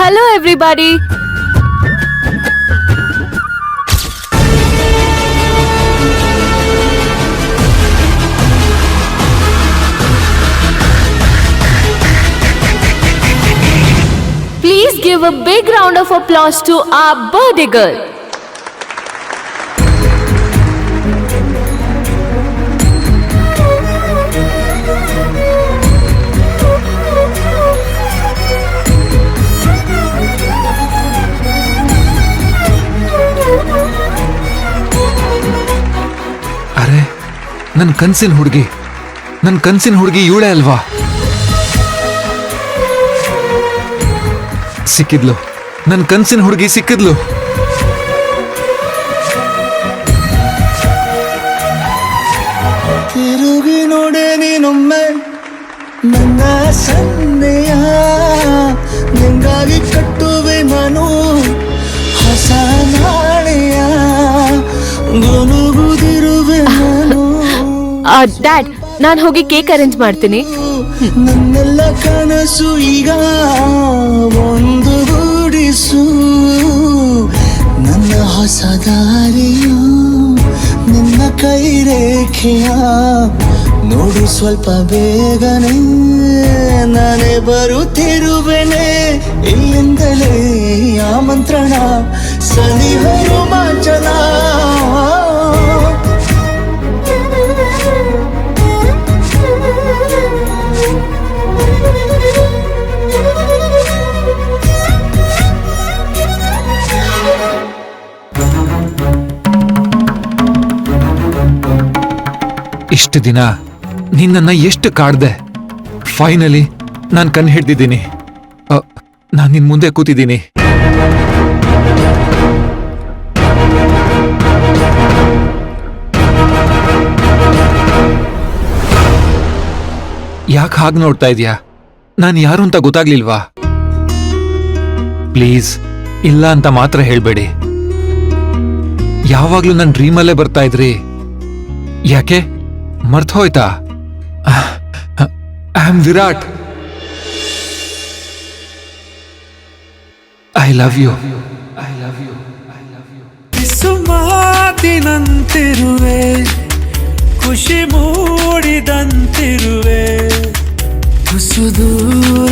Hello everybody. Please give a big round of applause to our birthday girl. ಅರೆ ನನ್ನ ಕನ್ಸಿನ ಹುಡುಗಿ ಇವಳೇ ಅಲ್ವಾ? ಸಿಕ್ಕಿದ್ಲು, ನನ್ನ ಕನ್ಸಿನ ಹುಡುಗಿ ಸಿಕ್ಕಿದ್ಲು. ತಿರುಗಿ ನೋಡೆ ನೀನೊಮ್ಮೆ ನನ್ನ ಸನ್ನೆಯ, ನಿಂಗಾಗಿ ಕಟ್ಟುವೆ ನಾನು ಹೊಸ ನಾಳೆಯ, ಗುನುಗುದಿರುವೆ ನಾನು. ಡ್ಯಾಡ್, ನಾನು ಹೋಗಿ ಕೇಕ್ ಅರೇಂಜ್ ಮಾಡ್ತೀನಿ. ನನ್ನೆಲ್ಲ ಕನಸು ಈಗ ಒಂದು ಗೂಡಿಸು, ನನ್ನ ಹೊಸ ದಾರಿಯು ನಿನ್ನ ಕೈ ರೇಖೆಯ ನೋಡು ಸ್ವಲ್ಪ ಬೇಗನೆ, ನಾನೇ ಬರುತ್ತಿರುವೆನೆ ಇಲ್ಲಿಂದಲೇ ಆಮಂತ್ರಣ ಸನಿಹ ರೋಮಾಂಚನ. ಇಷ್ಟು ದಿನ ನಿನ್ನನ್ನ ಎಷ್ಟು ಕಾಡ್ದೆ. ಫೈನಲಿ ನಾನು ಕಣ್ ಹಿಡ್ದಿದ್ದೀನಿ. ನಾನು ನಿನ್ ಮುಂದೆ ಕೂತಿದ್ದೀನಿ. ಯಾಕೆ ಹಾಗೆ ನೋಡ್ತಾ ಇದೀಯಾ? ನಾನು ಯಾರು ಅಂತ ಗೊತ್ತಾಗ್ಲಿಲ್ವಾ? ಪ್ಲೀಸ್ ಇಲ್ಲ ಅಂತ ಮಾತ್ರ ಹೇಳ್ಬೇಡಿ. ಯಾವಾಗ್ಲೂ ನನ್ನ ಡ್ರೀಮಲ್ಲೇ ಬರ್ತಾ ಇದ್ರಿ. ಯಾಕೆ ಮರ್ತೋಯ್ತಾ? I am Virat. I love you. ಸುಮಾತಿನಂತಿರುವೆ, ಖುಷಿ ಮೂಡಿದಂತಿರುವೆ, ಕುಸು ದೂರ